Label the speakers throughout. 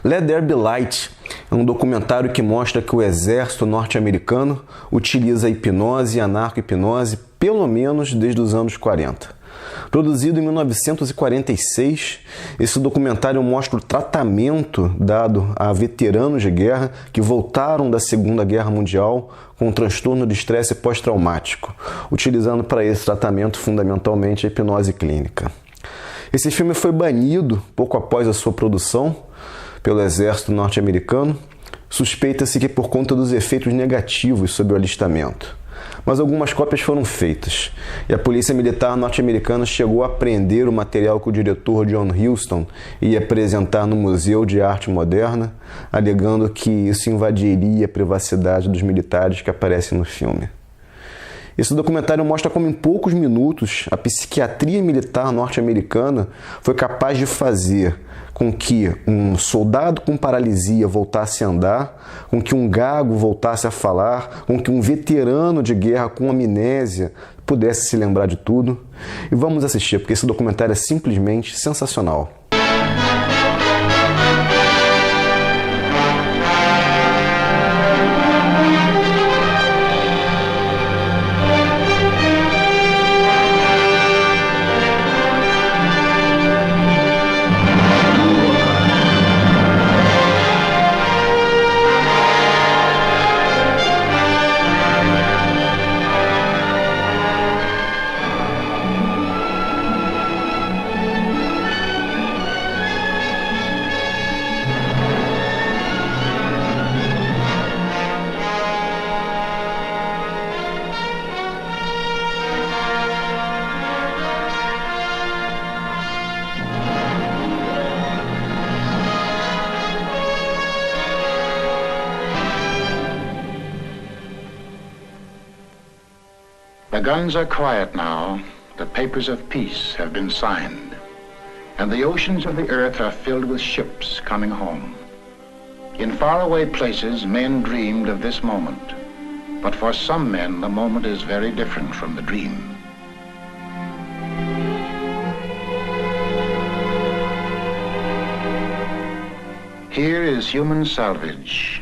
Speaker 1: Let There Be Light é um documentário que mostra que o Exército norte-americano utiliza a hipnose e a narco-hipnose pelo menos desde os anos 40. Produzido em 1946, esse documentário mostra o tratamento dado a veteranos de guerra que voltaram da Segunda Guerra Mundial com transtorno de estresse pós-traumático, utilizando para esse tratamento fundamentalmente a hipnose clínica. Esse filme foi banido pouco após a sua produção pelo Exército norte-americano. Suspeita-se que por conta dos efeitos negativos sobre o alistamento. Mas algumas cópias foram feitas, e a polícia militar norte-americana chegou a apreender o material que o diretor John Huston ia apresentar no Museu de Arte Moderna, alegando que isso invadiria a privacidade dos militares que aparecem no filme. Esse documentário mostra como em poucos minutos a psiquiatria militar norte-americana foi capaz de fazer com que um soldado com paralisia voltasse a andar, com que um gago voltasse a falar, com que um veterano de guerra com amnésia pudesse se lembrar de tudo. E vamos assistir, porque esse documentário é simplesmente sensacional.
Speaker 2: The guns are quiet now, the papers of peace have been signed, and the oceans of the earth are filled with ships coming home. In faraway places, men dreamed of this moment, but for some men, the moment is very different from the dream. Here is human salvage,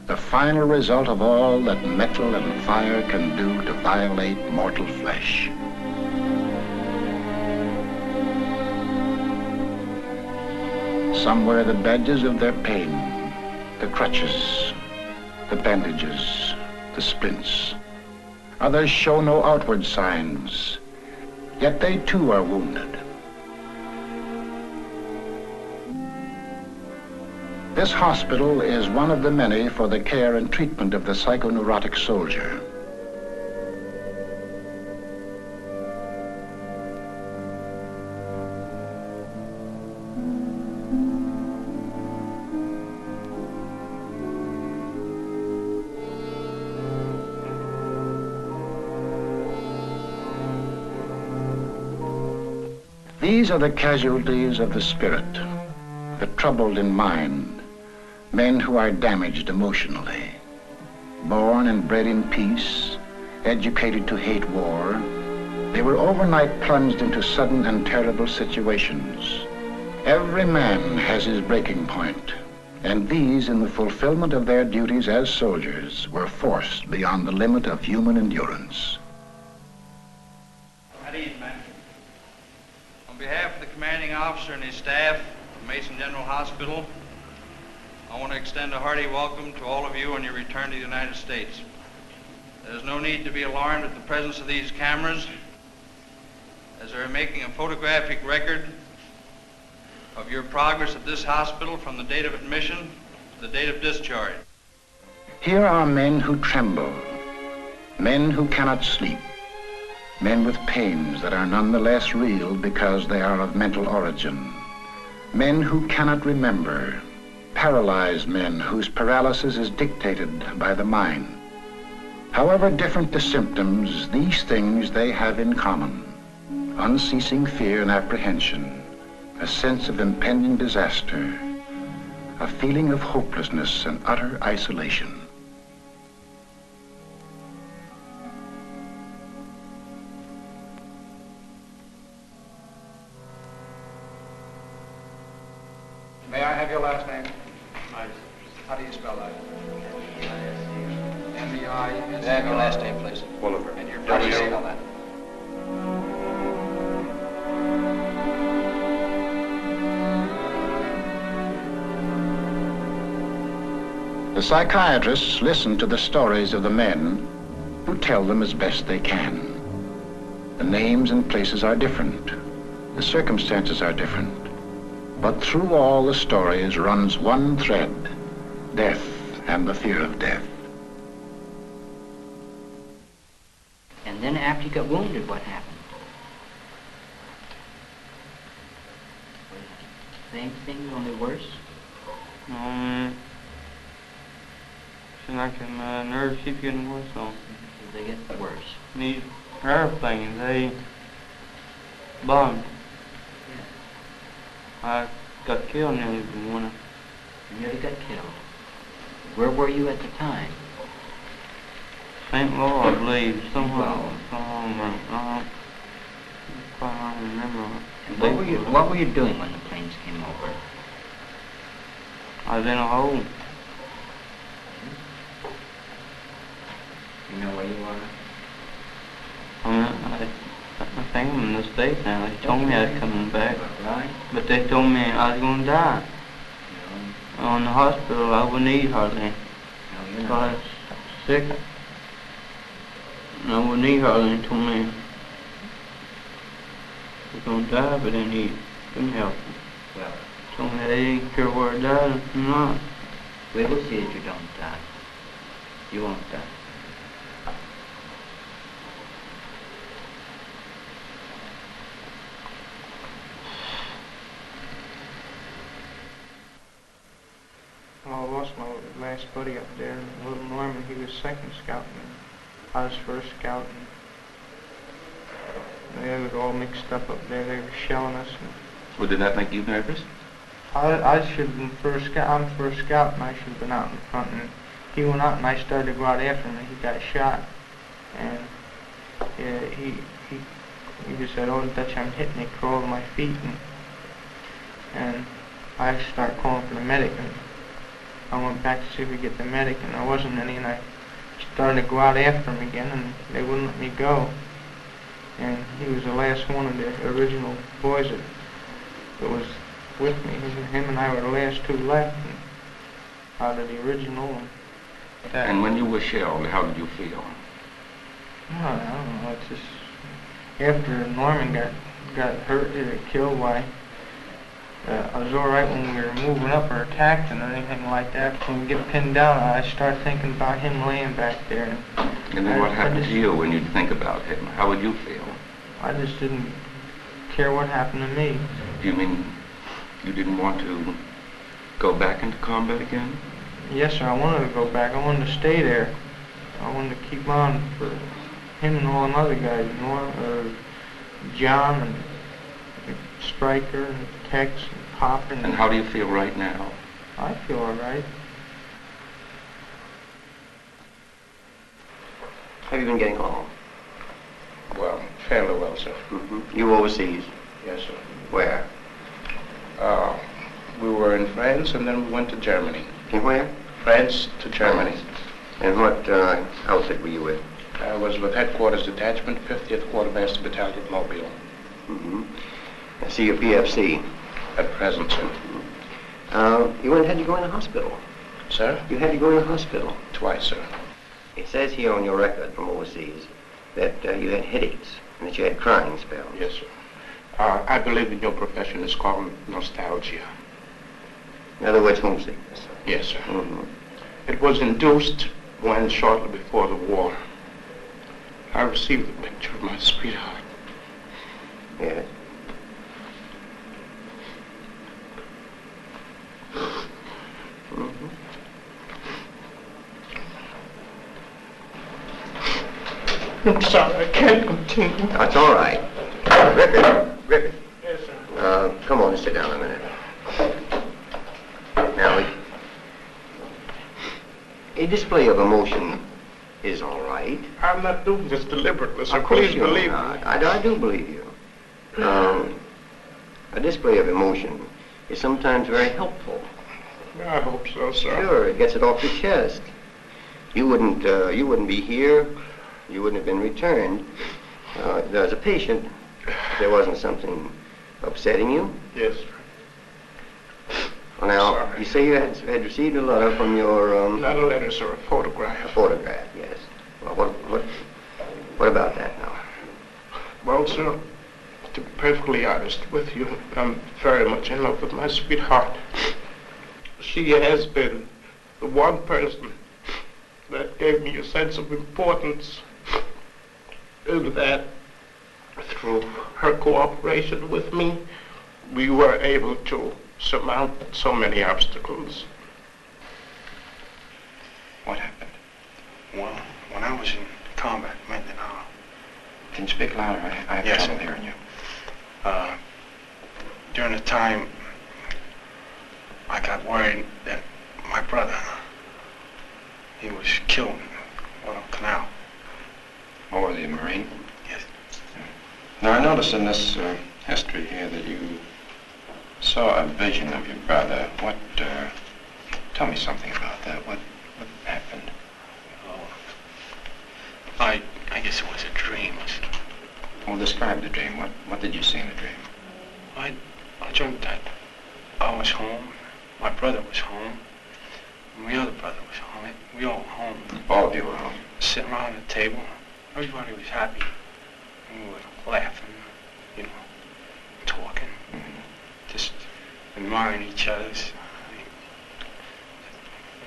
Speaker 2: the final result of all that metal and fire can do to violate mortal flesh. Some wear the badges of their pain, the crutches, the bandages, the splints. Others show no outward signs, yet they too are wounded. This hospital is one of the many for the care and treatment of the psychoneurotic soldier. These are the casualties of the spirit, the troubled in mind, men who are damaged emotionally, born and bred in peace, educated to hate war. They were overnight plunged into sudden and terrible situations. Every man has his breaking point, and these, in the fulfillment of their duties as soldiers, were forced beyond the limit of human endurance.
Speaker 3: At ease, man. On behalf of the commanding officer and his staff of Mason General Hospital, I want to extend a hearty welcome to all of you on your return to the United States. There's no need to be alarmed at the presence of these cameras, as they're making a photographic record of your progress at this hospital from the date of admission to the date of discharge.
Speaker 2: Here are men who tremble, men who cannot sleep, men with pains that are nonetheless real because they are of mental origin, men who cannot remember, paralyzed men whose paralysis is dictated by the mind. However different the symptoms, these things they have in common: unceasing fear and apprehension, a sense of impending disaster, a feeling of hopelessness and utter isolation. May I have your last
Speaker 4: last name? How do you spell that? M-E-I-S-E-R.
Speaker 3: May I have your last name, please?
Speaker 4: Oliver.
Speaker 3: And your how do you spell that?
Speaker 2: The psychiatrists listen to the stories of the men who tell them as best they can. The names and places are different. The circumstances are different. But through all the stories runs one thread: death and the fear of death.
Speaker 5: And then after you got wounded, what happened? Same thing, only worse?
Speaker 6: Seems like my nerves keep getting worse on.
Speaker 5: They get worse.
Speaker 6: These airplanes, they bombed. I got killed nearly in one.
Speaker 5: You nearly got killed. Where were you at the time?
Speaker 6: St. Louis, I believe, somewhere. I don't remember.
Speaker 5: And what were you doing when the planes came over?
Speaker 6: I was in a hole.
Speaker 5: You know where you are?
Speaker 6: I think I'm in the States now. They told me I was coming back.
Speaker 5: Right.
Speaker 6: But they told me I was going to die.
Speaker 5: No.
Speaker 6: In the hospital, I wouldn't eat hardly.
Speaker 5: No, you're
Speaker 6: I
Speaker 5: not.
Speaker 6: was sick. And I wouldn't eat hardly. They told me I was going to die, but then he couldn't help me.
Speaker 5: Well,
Speaker 6: Told me they didn't care where I died or not.
Speaker 5: we will see that you don't die. You won't die.
Speaker 6: I lost my last buddy up there, little Norman. He was second scout, and I was first scout. And they were all mixed up there. They were shelling us.
Speaker 7: Well, did that make you nervous?
Speaker 6: I should have been first scout. I'm first scout, and I should have been out in front. And he went out, and I started to go out after him, and he got shot. And he just said, "Oh, Dutch, I'm hitting." He crawled to my feet, and I started calling for the medic. And I went back to see if we could get the medic, and there wasn't any, and I started to go out after him again, and they wouldn't let me go. And he was the last one of the original boys that was with me. Him and I were the last two left out of the original.
Speaker 7: And when you were shelled, how did you feel?
Speaker 6: I don't know, it's just, after Norman got hurt, killed, why, I was alright when we were moving up or attacked and anything like that. When we get pinned down, I start thinking about him laying back there.
Speaker 7: And then what happened to you when you think about him? How would you feel?
Speaker 6: I just didn't care what happened to me.
Speaker 7: Do you mean you didn't want to go back into combat again?
Speaker 6: Yes, sir, I wanted to go back. I wanted to stay there. I wanted to keep on for him and all them other guys, John and Stryker and Tex and Pop.
Speaker 7: And how do you feel right now?
Speaker 6: I feel all right.
Speaker 8: Have you been getting along?
Speaker 4: Well, fairly well, sir.
Speaker 8: Mm-hmm. You overseas?
Speaker 4: Yes, sir.
Speaker 8: Where?
Speaker 4: We were in France, and then we went to Germany.
Speaker 8: In where?
Speaker 4: France to Germany.
Speaker 8: And what outfit were you with?
Speaker 4: I was with Headquarters Detachment, 50th Quartermaster Battalion, Mobile.
Speaker 8: Mm-hmm. I see your PFC.
Speaker 4: At present, sir.
Speaker 8: Had to go in the hospital.
Speaker 4: Sir?
Speaker 8: You had to go in the hospital.
Speaker 4: Twice, sir.
Speaker 8: It says here on your record from overseas that you had headaches and that you had crying spells.
Speaker 4: Yes, sir. I believe in your profession is called nostalgia.
Speaker 8: In other words, homesickness.
Speaker 4: Yes, sir.
Speaker 8: Mm-hmm.
Speaker 4: It was induced when, shortly before the war, I received the picture of my sweetheart.
Speaker 8: Yes. Mm-hmm.
Speaker 4: I'm sorry, I can't continue.
Speaker 8: That's all right. Griffith.
Speaker 4: Yes, sir.
Speaker 8: Come on and sit down a minute. Now, a display of emotion is all right.
Speaker 4: I'm not doing this deliberately, so
Speaker 8: Of course
Speaker 4: please
Speaker 8: you're
Speaker 4: believe
Speaker 8: not.
Speaker 4: me.
Speaker 8: I do believe you. A display of emotion is sometimes very helpful
Speaker 4: I hope so, sir.
Speaker 8: Sure, it gets it off your chest. You wouldn't be here. You wouldn't have been returned. If there was a patient, if there wasn't something upsetting you.
Speaker 4: Yes.
Speaker 8: Well, now,
Speaker 4: Sorry.
Speaker 8: you say you had received a letter from your,
Speaker 4: Not a letter, sir, a photograph.
Speaker 8: A photograph, yes. Well, what about that now?
Speaker 4: Well, sir, to be perfectly honest with you, I'm very much in love with my sweetheart. She has been the one person that gave me a sense of importance, and that through her cooperation with me, we were able to surmount so many obstacles.
Speaker 7: What happened?
Speaker 9: Well, when I was in combat, Mindanao.
Speaker 7: Can you speak louder? I have trouble hearing you.
Speaker 9: During the time, I got worried that my brother, he was killed in Guadalcanal.
Speaker 7: Oh, was he a Marine?
Speaker 9: Yes.
Speaker 7: Now, I noticed in this history here that you saw a vision of your brother. Tell me something about that. What happened?
Speaker 9: Oh, I guess it was a dream.
Speaker 7: Well, describe the dream. What did you see in the dream?
Speaker 9: I dreamt that I was home, my brother was home, and my other brother was home. We all home.
Speaker 7: All of you were home.
Speaker 9: Sitting around the table. Everybody was happy. We were laughing, talking, just admiring each other's.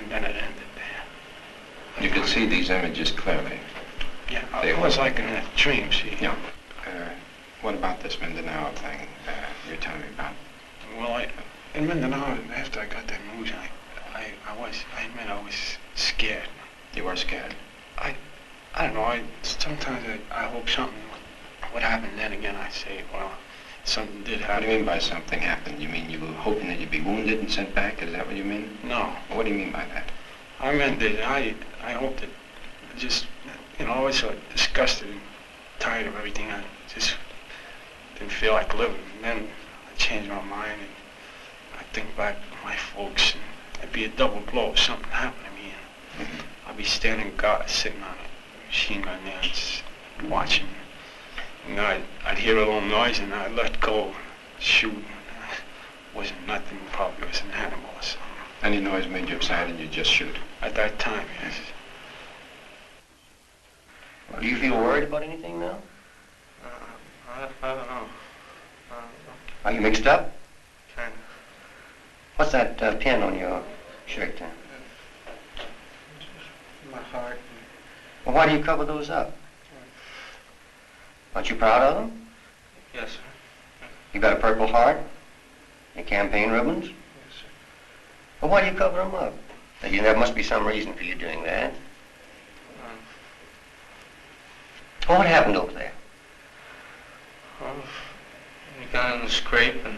Speaker 9: And then it ended there.
Speaker 7: You could see these images clearly.
Speaker 9: Yeah, it was like in a dream, see.
Speaker 7: Yeah. What about this Mindanao thing you're telling me about?
Speaker 9: Well, in Mindanao, after I got that news, I was scared.
Speaker 7: You were scared?
Speaker 9: I don't know, sometimes I hope something would happen. Then again, I say, well, something did happen.
Speaker 7: What do you mean by something happened? You mean you were hoping that you'd be wounded and sent back? Is that what you mean?
Speaker 9: No.
Speaker 7: What do you mean by that?
Speaker 9: I meant that I hoped that just, I was so disgusted and tired of everything. I just didn't feel like living. And then I changed my mind and I think back to my folks, and it'd be a double blow if something happened to me. And I'd be standing guard, sitting on a machine gun there, just watching. And I'd hear a little noise and I'd let go, shoot. It wasn't nothing, probably was an animal or something.
Speaker 7: Any noise made you excited, you just shoot?
Speaker 9: At that time, yes.
Speaker 8: Well, do you feel worried about anything now?
Speaker 9: I don't know.
Speaker 8: Are you mixed up?
Speaker 9: Kind of.
Speaker 8: What's that pin on your shirt there?
Speaker 9: My heart.
Speaker 8: Well, why do you cover those up? Aren't you proud of them?
Speaker 9: Yes, sir.
Speaker 8: You got a Purple Heart? Your campaign ribbons?
Speaker 9: Yes, sir.
Speaker 8: Well, why do you cover them up? There must be some reason for you doing that. Well, what happened over there?
Speaker 9: Well, we got in the scrape and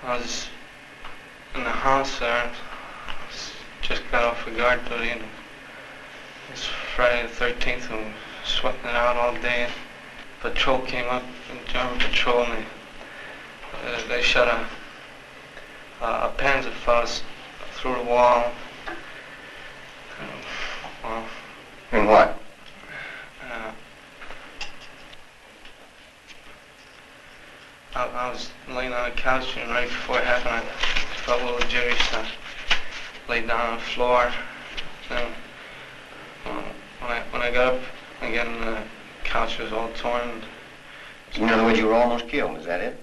Speaker 9: I was in the house there. Just got off the guard duty, and it's Friday the 13th, and we were sweating it out all day. Patrol came up, German patrol, and they shot a Panzerfaust through the wall. Well,
Speaker 8: And what?
Speaker 9: I was laying on the couch, and right before it happened, I felt a little jittery, so I laid down on the floor. And when I got up again, the couch was all torn.
Speaker 8: In other words, you were almost killed, is that it?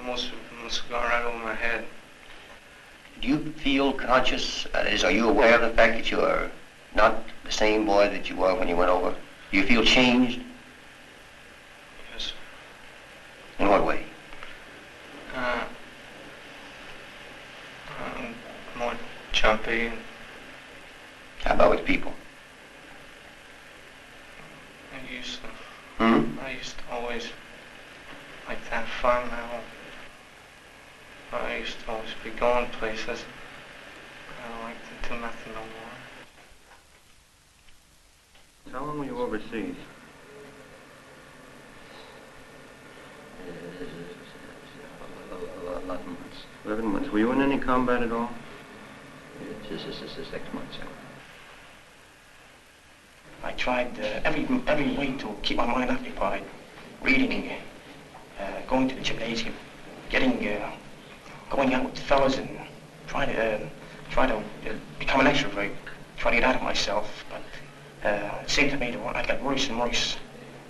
Speaker 9: Most have gone right over my head.
Speaker 8: Do you feel conscious, are you aware of the fact that you are not the same boy that you were when you went over? Do you feel changed?
Speaker 9: Yes.
Speaker 8: In what way?
Speaker 9: More jumpy.
Speaker 8: How about with people?
Speaker 9: I used to always like to have fun now. I used to always be going places. I don't like to do nothing no more.
Speaker 5: How long were you overseas?
Speaker 8: 11 months. Were you in any combat at all? This is 6 months.
Speaker 9: I tried every way to keep my mind occupied, reading, going to the gymnasium, going out with the fellas and try to become an extrovert, try to get out of myself. But it seemed to me that I got worse and worse.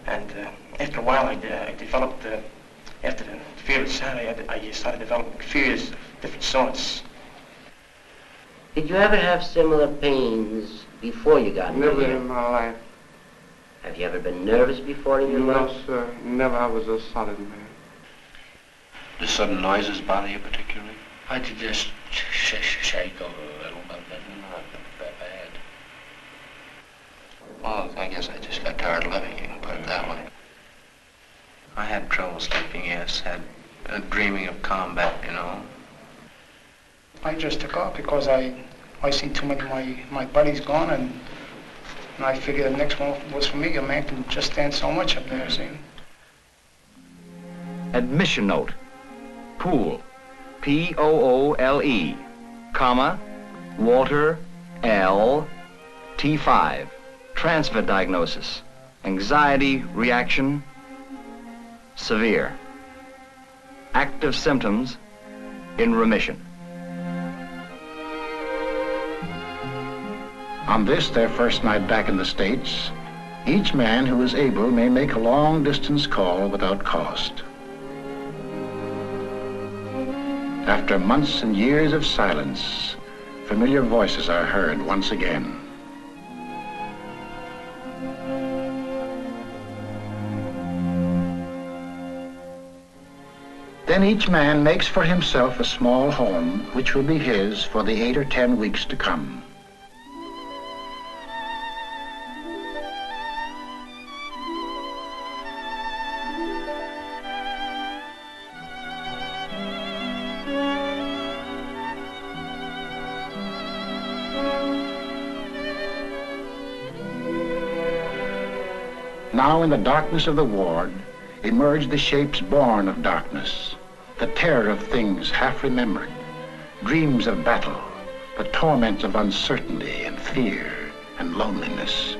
Speaker 9: And after a while, I developed, after the fear of insanity, I started developing fears of different sorts.
Speaker 10: Did you ever have similar pains before you got
Speaker 4: Never
Speaker 10: married?
Speaker 4: in my life.
Speaker 10: Have you ever been nervous before in your life?
Speaker 4: No, sir. Never. I was a solid man.
Speaker 7: Do sudden noises bother you particularly?
Speaker 11: I could just shake over a little, but not that bad.
Speaker 7: Well, I guess I just got tired of living, you can put it that way. I had trouble sleeping, yes. Had dreaming of combat, you know.
Speaker 9: I just took off because I seen too many of my buddies gone, and I figured the next one was for me. A man can just stand so much up there, see?
Speaker 12: Admission note. Pool. P-O-O-L-E, comma, Walter L. T5. Transfer diagnosis. Anxiety reaction, severe. Active symptoms in remission.
Speaker 2: On this, their first night back in the States, each man who is able may make a long-distance call without cost. After months and years of silence, familiar voices are heard once again. Then each man makes for himself a small home which will be his for the 8 or 10 weeks to come. Now in the darkness of the ward emerge the shapes born of darkness, the terror of things half remembered, dreams of battle, the torments of uncertainty and fear and loneliness.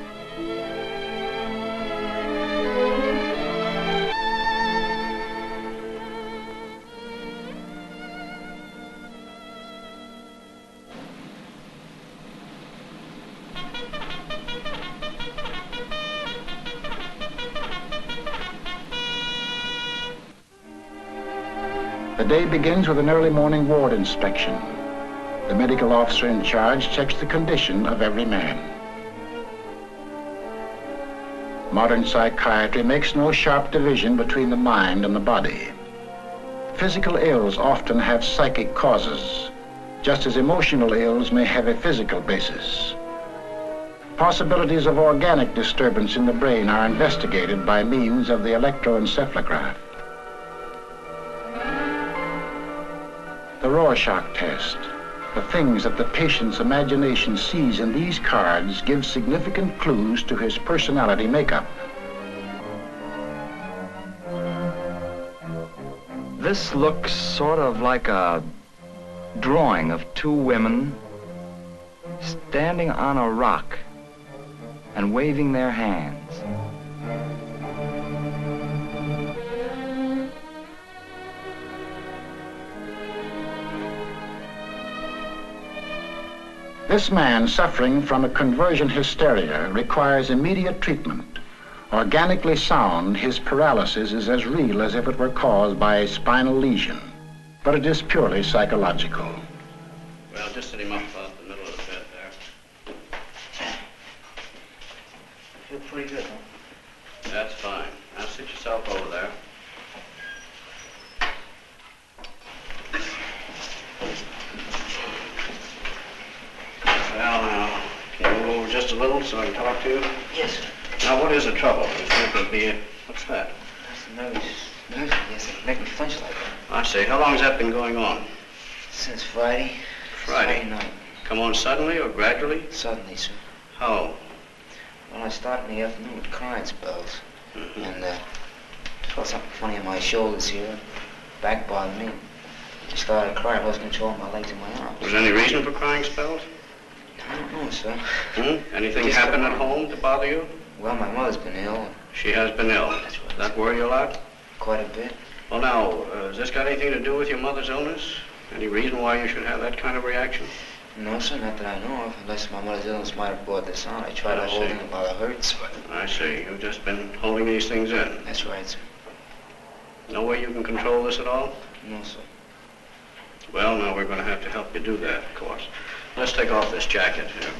Speaker 2: The day begins with an early morning ward inspection. The medical officer in charge checks the condition of every man. Modern psychiatry makes no sharp division between the mind and the body. Physical ills often have psychic causes, just as emotional ills may have a physical basis. Possibilities of organic disturbance in the brain are investigated by means of the electroencephalograph. The Rorschach test, the things that the patient's imagination sees in these cards give significant clues to his personality makeup.
Speaker 12: This looks sort of like a drawing of 2 women standing on a rock and waving their hands.
Speaker 2: This man suffering from a conversion hysteria requires immediate treatment. Organically sound, his paralysis is as real as if it were caused by a spinal lesion, but it is purely psychological.
Speaker 7: Well, just sit him up about the middle of the bed there.
Speaker 11: I feel pretty good, huh?
Speaker 7: That's fine. Now sit yourself over there. Well, now, can you move over just a little so I can talk to you?
Speaker 11: Yes, sir.
Speaker 7: Now, what is the trouble? You think there'll be a... What's that?
Speaker 11: That's the nerves, yes, they make me flinch like that.
Speaker 7: I see. How long has that been going on?
Speaker 11: Since Friday.
Speaker 7: Friday?
Speaker 11: Friday night.
Speaker 7: Come on suddenly or gradually?
Speaker 11: Suddenly, sir.
Speaker 7: How?
Speaker 11: Well, I started in the afternoon with crying spells.
Speaker 7: Mm-hmm.
Speaker 11: And felt something funny in my shoulders here. Back bothered me.
Speaker 5: Just started crying. I wasn't controlling my legs and my arms.
Speaker 7: Was there any reason for crying spells?
Speaker 5: I don't know, sir.
Speaker 7: Anything
Speaker 5: Just
Speaker 7: happen at home to bother you?
Speaker 5: Well, my mother's been ill.
Speaker 7: She has been ill.
Speaker 5: That's right.
Speaker 7: That worry you a lot?
Speaker 5: Quite a bit.
Speaker 7: Well, now, has this got anything to do with your mother's illness? Any reason why you should have that kind of reaction?
Speaker 5: No, sir, not that I know of. Unless my mother's illness might have brought this on. I tried to hold it while it hurts, but...
Speaker 7: I see. You've just been holding these things in.
Speaker 5: That's right, sir.
Speaker 7: No way you can control this at all?
Speaker 5: No, sir.
Speaker 7: Well, now we're going to have to help you do that, of course. Let's take off this jacket here.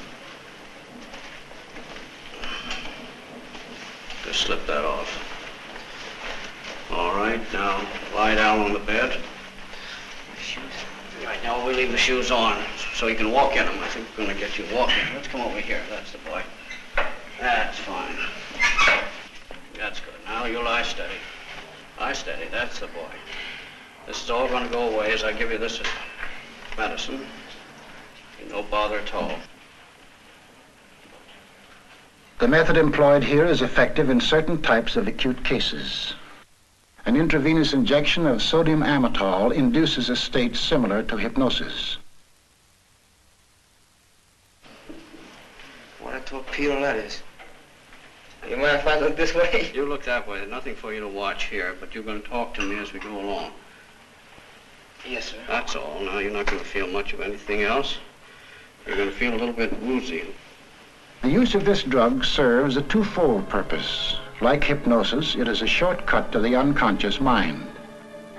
Speaker 7: Just slip that off. All right, now lie down on the bed.
Speaker 5: My shoes.
Speaker 7: Right, now we'll leave the shoes on so you can walk in them. I think we're going to get you walking. Let's come over here. That's the boy. That's fine. That's good. Now you lie steady. Lie steady. That's the boy. This is all going to go away as I give you this medicine. No bother at all.
Speaker 2: The method employed here is effective in certain types of acute cases. An intravenous injection of sodium amytal induces a state similar to hypnosis.
Speaker 5: What a torpedo that is. You mind if I look this way?
Speaker 7: You look that way. There's nothing for you to watch here, but you're going to talk to me as we go along.
Speaker 5: Yes, sir.
Speaker 7: That's all. Now, you're not going to feel much of anything else. You're going to feel a little bit woozy.
Speaker 2: The use of this drug serves a twofold purpose. Like hypnosis, it is a shortcut to the unconscious mind.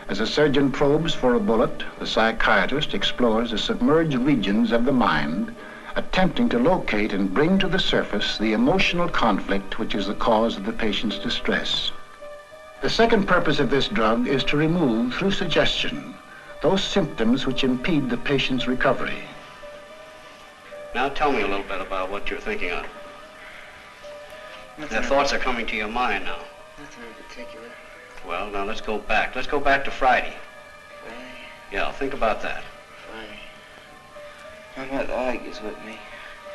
Speaker 2: As a surgeon probes for a bullet, the psychiatrist explores the submerged regions of the mind, attempting to locate and bring to the surface the emotional conflict which is the cause of the patient's distress. The second purpose of this drug is to remove, through suggestion, those symptoms which impede the patient's recovery.
Speaker 7: Now tell me a little bit about what you're thinking of.
Speaker 5: Nothing.
Speaker 7: The thoughts are coming to your mind now.
Speaker 5: Nothing in particular.
Speaker 7: Well, now let's go back. Let's go back to Friday.
Speaker 5: Friday?
Speaker 7: Yeah, think about that.
Speaker 5: Friday. My mother argues with me.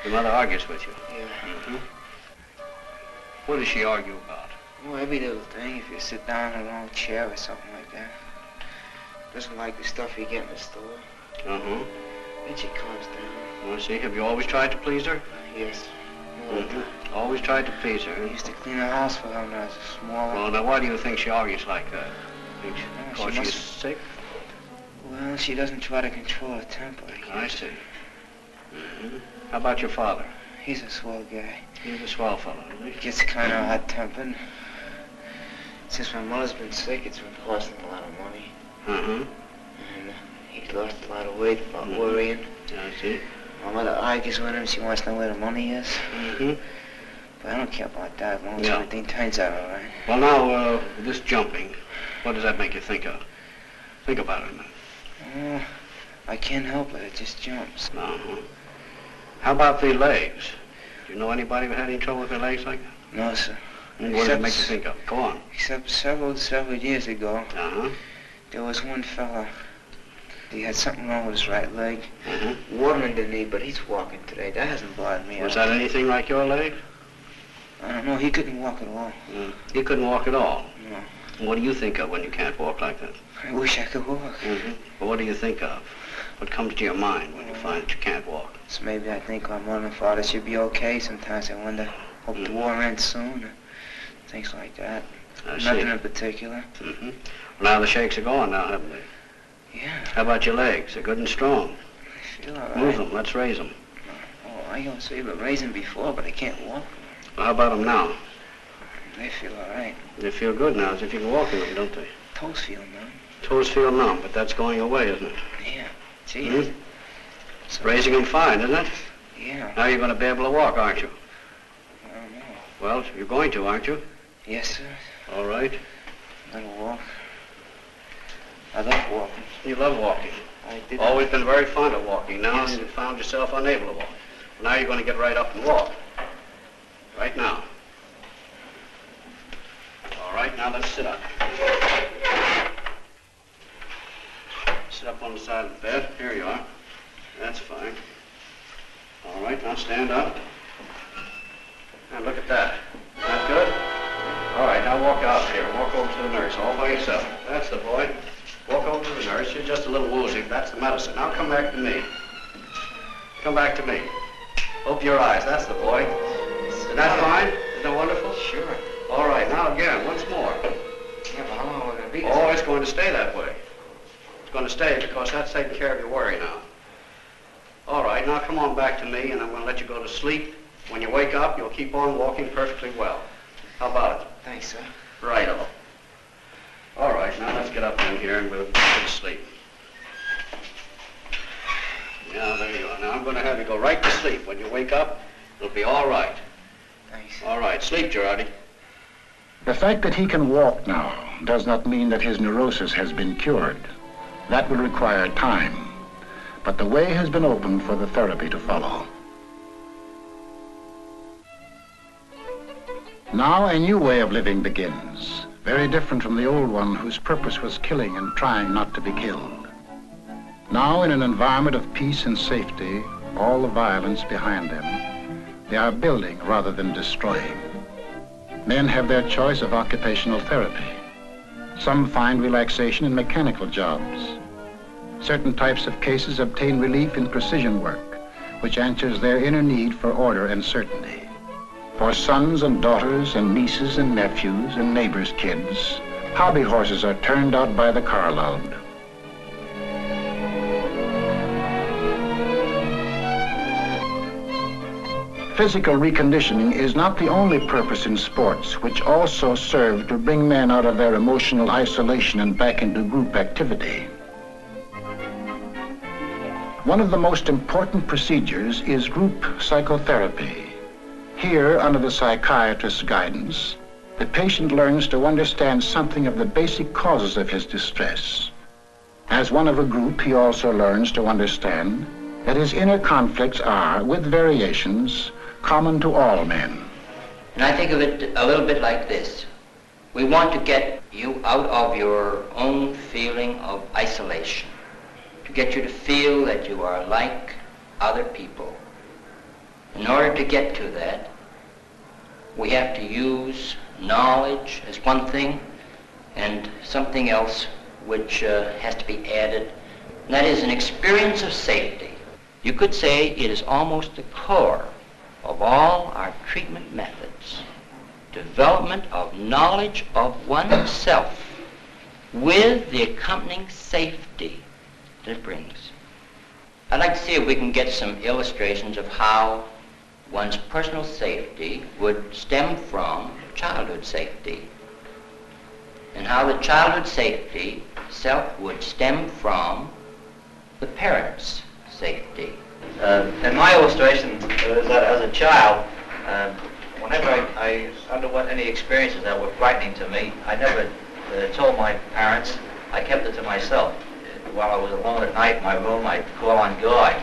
Speaker 7: Your mother argues with you?
Speaker 5: Yeah.
Speaker 7: Mm-hmm. What does she argue about?
Speaker 5: Well, every little thing. If you sit down in a long chair or something like that. Doesn't like the stuff you get in the store.
Speaker 7: Uh-huh.
Speaker 5: Then she calms down.
Speaker 7: Well, see, have you always tried to please her?
Speaker 5: Yes.
Speaker 7: Mm-hmm. Always tried to please her.
Speaker 5: I used to clean the house for her when I was smaller.
Speaker 7: Well, now why do you think she argues like that? Think
Speaker 5: Well,
Speaker 7: because she's sick?
Speaker 5: Well, she doesn't try to control her temper.
Speaker 7: I see. Mm-hmm. How about your father?
Speaker 5: He's a swell guy.
Speaker 7: He's a swell fellow, isn't he?
Speaker 5: Gets kind of hot-tempered. Since my mother's been sick, it's been costing a lot of money.
Speaker 7: Uh-huh.
Speaker 5: And he's lost a lot of weight about worrying.
Speaker 7: I see.
Speaker 5: My mother argues with him. She wants to know where the money is.
Speaker 7: Mm-hmm.
Speaker 5: But I don't care about that as long as
Speaker 7: Yeah.
Speaker 5: everything turns out all right.
Speaker 7: Well, now, this jumping, what does that make you think of? Think about it a minute.
Speaker 5: I can't help it. It just jumps.
Speaker 7: Uh-huh. How about the legs? Do you know anybody who had any trouble with their legs like that?
Speaker 5: No, sir.
Speaker 7: And what does it make you think of? Go on.
Speaker 5: Except several years ago,
Speaker 7: Uh-huh.
Speaker 5: there was one fella. He had something wrong with his right leg.
Speaker 7: Uh-huh.
Speaker 5: Water in the knee, but he's walking today. That hasn't bothered me.
Speaker 7: Was that anything like your leg?
Speaker 5: I don't know. He couldn't walk at all.
Speaker 7: He couldn't walk at all?
Speaker 5: No.
Speaker 7: What do you think of when you can't walk like that?
Speaker 5: I wish I could walk.
Speaker 7: Mm-hmm. Well, what do you think of? What comes to your mind when you find that you can't walk?
Speaker 5: So maybe I think my mother and father should be okay. Sometimes I wonder, hope the war ends soon. Things like that.
Speaker 7: I see.
Speaker 5: Nothing in particular.
Speaker 7: Mm-hmm. Well, now the shakes are gone now, haven't they?
Speaker 5: Yeah.
Speaker 7: How about your legs? They're good and strong.
Speaker 5: I feel all right.
Speaker 7: Move them. Let's raise them.
Speaker 5: Oh, I don't see but raising before, but I can't walk.
Speaker 7: Well, how about them now?
Speaker 5: They feel all right.
Speaker 7: They feel good now, as if you can walk in them, don't they?
Speaker 5: Toes feel numb.
Speaker 7: Toes feel numb, but that's going away, isn't it?
Speaker 5: Yeah. Gee.
Speaker 7: Mm-hmm. So raising them fine, isn't it?
Speaker 5: Yeah.
Speaker 7: Now you're going to be able to walk, aren't you?
Speaker 5: I don't know.
Speaker 7: Well, you're going to, aren't you?
Speaker 5: Yes, sir.
Speaker 7: All right.
Speaker 5: I'm gonna walk. I love walking.
Speaker 7: You love walking.
Speaker 5: I did.
Speaker 7: Always been very fond of walking. Now
Speaker 5: Yes,
Speaker 7: you found yourself unable to walk. Now you're going to get right up and walk. Right now. All right, now let's sit up. Sit up on the side of the bed. Here you are. That's fine. All right, now stand up. And look at that. Is that good? All right, now walk out here. Walk over to the nurse all by yourself. That's the boy. Walk over to the nurse. You're just a little woozy. medicine. Now come back to me. Come back to me. Open your eyes. That's the boy. Isn't that fine? Isn't that wonderful?
Speaker 5: Sure.
Speaker 7: All right, now again, once more.
Speaker 5: Yeah, but how long are we going to be?
Speaker 7: Oh, it's going to stay that way. It's going to stay because that's taking care of your worry now. All right, now come on back to me, and I'm going to let you go to sleep. When you wake up, you'll keep on walking perfectly well. How about it?
Speaker 5: Thanks, sir.
Speaker 7: Righto. All right, now let's get up in here and we'll go to sleep. Yeah, there you are. Now I'm going to have you go right to sleep. When you wake up, it'll be all right.
Speaker 5: Thanks.
Speaker 7: All right, sleep, Girardi.
Speaker 2: The fact that he can walk now does not mean that his neurosis has been cured. That will require time. But the way has been opened for the therapy to follow. Now a new way of living begins, very different from the old one whose purpose was killing and trying not to be killed. Now in an environment of peace and safety, all the violence behind them, they are building rather than destroying. Men have their choice of occupational therapy. Some find relaxation in mechanical jobs. Certain types of cases obtain relief in precision work, which answers their inner need for order and certainty. For sons and daughters and nieces and nephews and neighbors' kids, hobby horses are turned out by the carload. Physical reconditioning is not the only purpose in sports, which also serve to bring men out of their emotional isolation and back into group activity. One of the most important procedures is group psychotherapy. Here, under the psychiatrist's guidance, the patient learns to understand something of the basic causes of his distress. As one of a group, he also learns to understand that his inner conflicts are, with variations, common to all men.
Speaker 11: And I think of it a little bit like this. We want to get you out of your own feeling of isolation, to get you to feel that you are like other people. In order to get to that, we have to use knowledge as one thing and something else which has to be added, and that is an experience of safety. You could say it is almost the core of all our treatment methods. Development of knowledge of oneself with the accompanying safety that it brings. I'd like to see if we can get some illustrations of how one's personal safety would stem from childhood safety, and how the childhood safety itself would stem from the parents' safety.
Speaker 13: In my illustration is that as a child, whenever I underwent any experiences that were frightening to me, I never told my parents. I kept it to myself. While I was alone at night in my room, I'd call on God.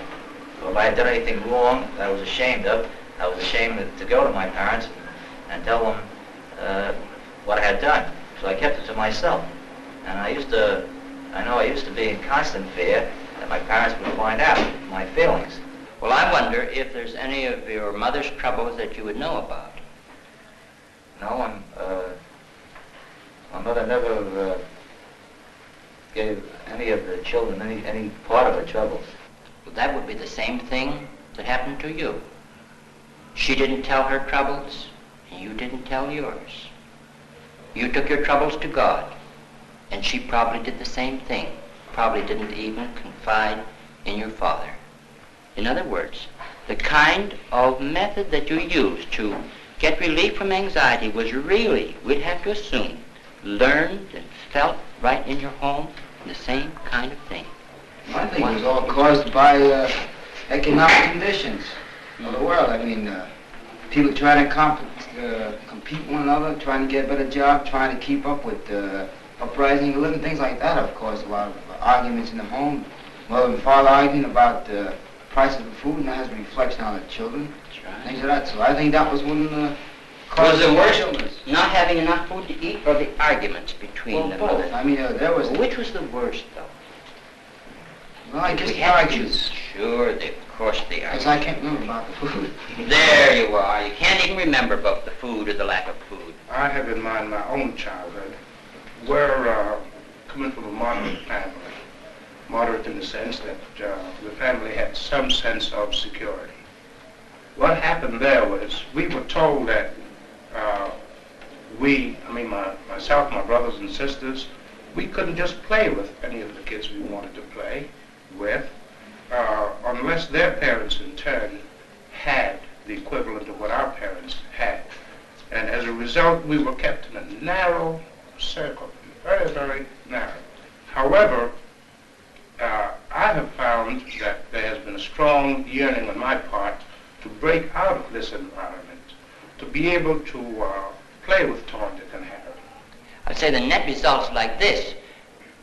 Speaker 13: So if I had done anything wrong that I was ashamed of, I was ashamed to go to my parents and tell them what I had done. So I kept it to myself. And I used to be in constant fear that my parents would find out my feelings.
Speaker 11: Well, I wonder if there's any of your mother's troubles that you would know about.
Speaker 13: No, my mother never gave any of the children any part of her troubles.
Speaker 11: Well, that would be the same thing that happened to you. She didn't tell her troubles, and you didn't tell yours. You took your troubles to God, and she probably did the same thing. Probably didn't even confide in your father. In other words, the kind of method that you used to get relief from anxiety was really, we'd have to assume, learned and felt right in your home, the same kind of thing.
Speaker 5: I think it was all caused by economic conditions of the world. I mean, people trying to compete with one another, trying to get a better job, trying to keep up with uprising of living, things like that have caused a lot of arguments in the home. Mother and father arguing about the price of the food, and that has a reflection on the children.
Speaker 11: That's right.
Speaker 5: Things like that. So I think that was one of the causes of
Speaker 11: worst
Speaker 5: illness.
Speaker 11: Not having enough food to eat, or the arguments between them?
Speaker 5: Both. I mean, there was...
Speaker 11: Which was the worst, though?
Speaker 5: Well, I guess
Speaker 11: we
Speaker 5: the
Speaker 11: had to
Speaker 5: arguments.
Speaker 11: choose. Sure, of course the arguments.
Speaker 5: Because I can't remember about the food.
Speaker 11: There you are. You can't even remember about the food or the lack of food.
Speaker 4: I have in mind my own childhood. We're coming from a modern family. moderate in the sense that the family had some sense of security. What happened there was we were told that myself, my brothers and sisters, we couldn't just play with any of the kids we wanted to play with unless their parents in turn had the equivalent of what our parents had. And as a result, we were kept in a narrow circle, very, very narrow. However, I have found that there has been a strong yearning on my part to break out of this environment, to be able to play with Tom, Dick, and Harry.
Speaker 11: I'd say the net result's like this.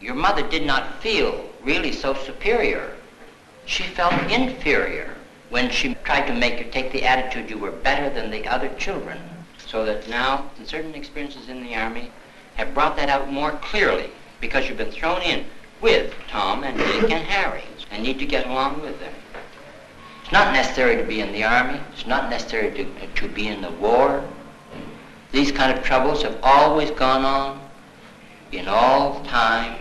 Speaker 11: Your mother did not feel really so superior. She felt inferior when she tried to make you take the attitude you were better than the other children. So that now, certain experiences in the Army have brought that out more clearly because you've been thrown in with Tom and Dick and Harry and need to get along with them. It's not necessary to be in the Army. It's not necessary to be in the war. These kind of troubles have always gone on in all time,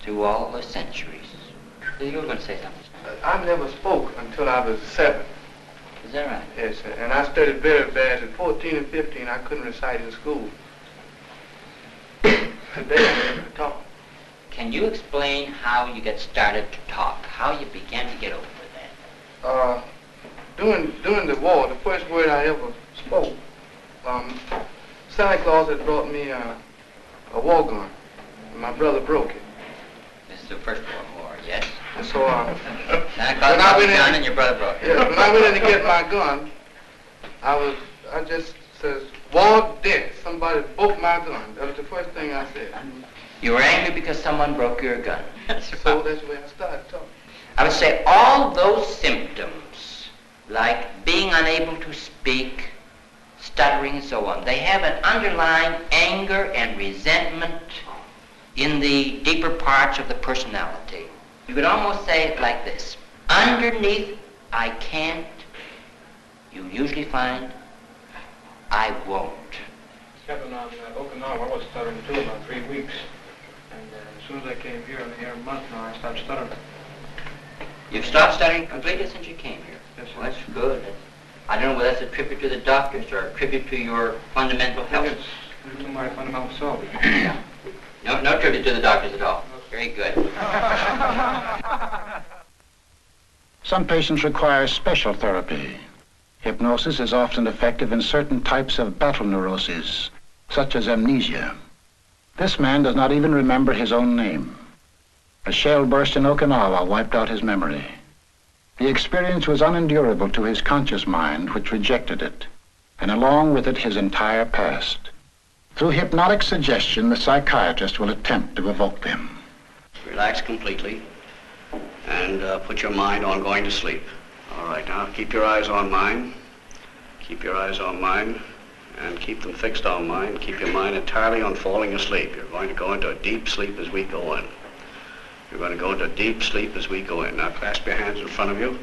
Speaker 11: through all the centuries. You were going to say something.
Speaker 6: I never spoke until I was 7.
Speaker 11: Is that right?
Speaker 6: Yes, sir. And I studied very bad. At 14 and 15, I couldn't recite in school. Today, I never talk.
Speaker 11: Can you explain how you get started to talk? How you began to get over that?
Speaker 6: During the war, the first word I ever spoke, Santa Claus had brought me a war gun, and my brother broke it.
Speaker 11: This is the First World War, yes?
Speaker 6: And so,
Speaker 11: Santa Claus brought the gun and your brother broke it.
Speaker 6: Yeah, when I went in to get my gun, I just says, war, death. Somebody broke my gun. That was the first thing I said.
Speaker 11: You were angry because someone broke your gun.
Speaker 6: So that's the way I started talking.
Speaker 11: I would say all those symptoms, like being unable to speak, stuttering and so on, they have an underlying anger and resentment in the deeper parts of the personality. You could almost say it like this. Underneath I can't, you usually find I won't.
Speaker 6: Captain, on Okinawa, I was stuttering too about 3 weeks. And as soon as I came here, I'm here a month now, I stopped stuttering.
Speaker 11: You've stopped studying completely since you came here?
Speaker 6: Yes, sir.
Speaker 11: Well, that's good. I don't know whether that's a tribute to the doctors or a tribute to your fundamental health.
Speaker 6: It's to my fundamental self.
Speaker 11: Yeah. No tribute to the doctors at all. Very good.
Speaker 2: Some patients require special therapy. Hypnosis is often effective in certain types of battle neuroses, such as amnesia. This man does not even remember his own name. A shell burst in Okinawa wiped out his memory. The experience was unendurable to his conscious mind, which rejected it, and along with it his entire past. Through hypnotic suggestion, the psychiatrist will attempt to evoke them.
Speaker 7: Relax completely and put your mind on going to sleep. All right, now keep your eyes on mine. Keep your eyes on mine and keep them fixed on mine. Keep your mind entirely on falling asleep. You're going to go into a deep sleep as we go in. You're going to go into deep sleep as we go in. Now clasp your hands in front of you.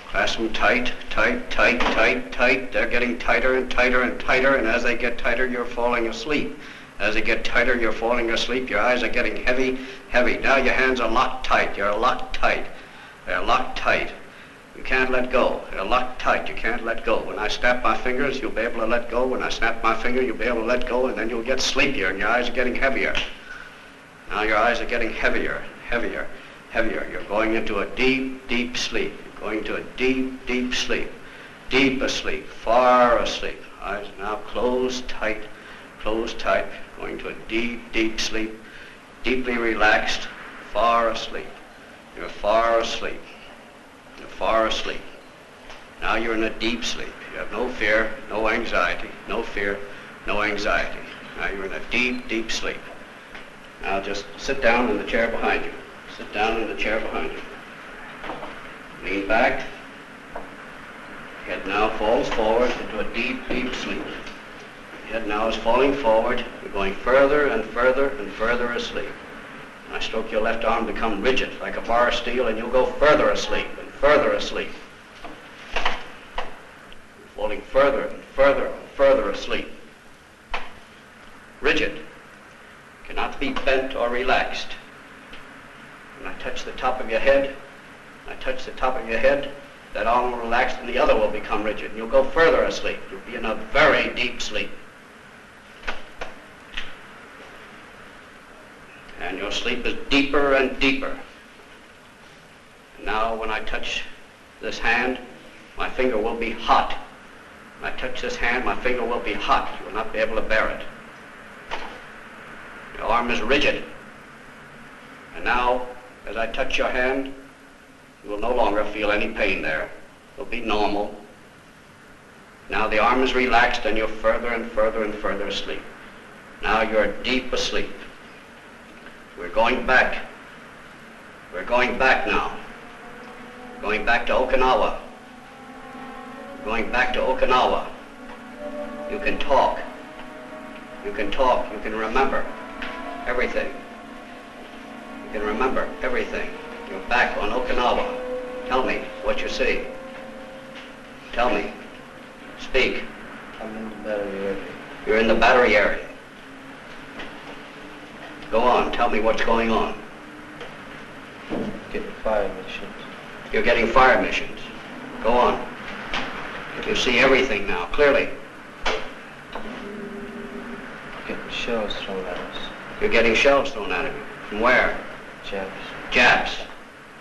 Speaker 7: Clasp them tight, tight, tight, tight, tight. They're getting tighter and tighter and tighter, and as they get tighter, you're falling asleep. As they get tighter, you're falling asleep. Your eyes are getting heavy, heavy. Now your hands are locked tight. You're locked tight. They're locked tight. You can't let go. They're locked tight. You can't let go. When I snap my fingers, you'll be able to let go. When I snap my finger, you'll be able to let go, and then you'll get sleepier, and your eyes are getting heavier. Now your eyes are getting heavier, heavier, heavier. You're going into a deep, deep sleep. You're going into a deep, deep sleep. Deep asleep, far asleep. Eyes now closed tight, going to a deep, deep sleep, deeply relaxed, far asleep. You're far asleep. You're far asleep. Now you're in a deep sleep. You have no fear, no anxiety, no fear, no anxiety. Now you're in a deep, deep sleep. Now just sit down in the chair behind you. Sit down in the chair behind you. Lean back. Head now falls forward into a deep, deep sleep. Head now is falling forward. You're going further and further and further asleep. I stroke your left arm, become rigid like a bar of steel, and you'll go further asleep and further asleep. You're falling further and further and further asleep. Rigid. Cannot be bent or relaxed. When I touch touch the top of your head, I touch the top of your head, that arm will relax and the other will become rigid. And you'll go further asleep. You'll be in a very deep sleep. And your sleep is deeper and deeper. And now when I touch this hand, my finger will be hot. When I touch this hand, my finger will be hot. You will not be able to bear it. Your arm is rigid. And now, as I touch your hand, you will no longer feel any pain there. It'll be normal. Now the arm is relaxed and you're further and further and further asleep. Now you're deep asleep. We're going back. We're going back now. Going back to Okinawa. Going back to Okinawa. You can talk. You can talk. You can remember everything. You can remember everything. You're back on Okinawa. Tell me what you see. Tell me. Speak.
Speaker 5: I'm in the battery area.
Speaker 7: You're in the battery area. Go on. Tell me what's going on.
Speaker 5: Getting fire missions.
Speaker 7: You're getting fire missions. Go on. You see everything now, clearly.
Speaker 5: Getting shells thrown at us.
Speaker 7: You're getting shells thrown at you. From where?
Speaker 5: Japs.
Speaker 7: Japs.